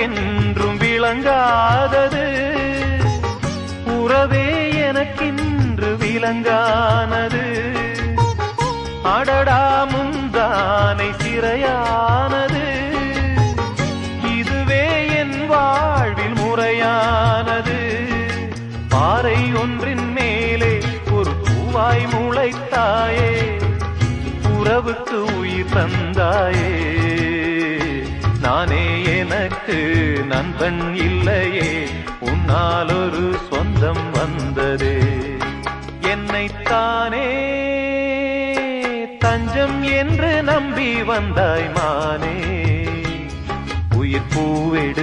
உனக்கென்றும் விளங்காதது, உறவே எனக்கின்று விளங்கானது. அடடா முந்தானை சிறையானது, இதுவே என் வாழ்வில் முறையானது. பாறை ஒன்றின் மேலே ஒரு பூவாய் முளைத்தாயே, உறவுக்கு உயிர் தந்தாயே. நானே எனக்கு நண்பன் இல்லையே, உன்னால் ஒரு சொந்தம் வந்ததே. என்னைத்தானே தஞ்சம் என்று நம்பி வந்தாய் மானே, உயிர் பூவெடு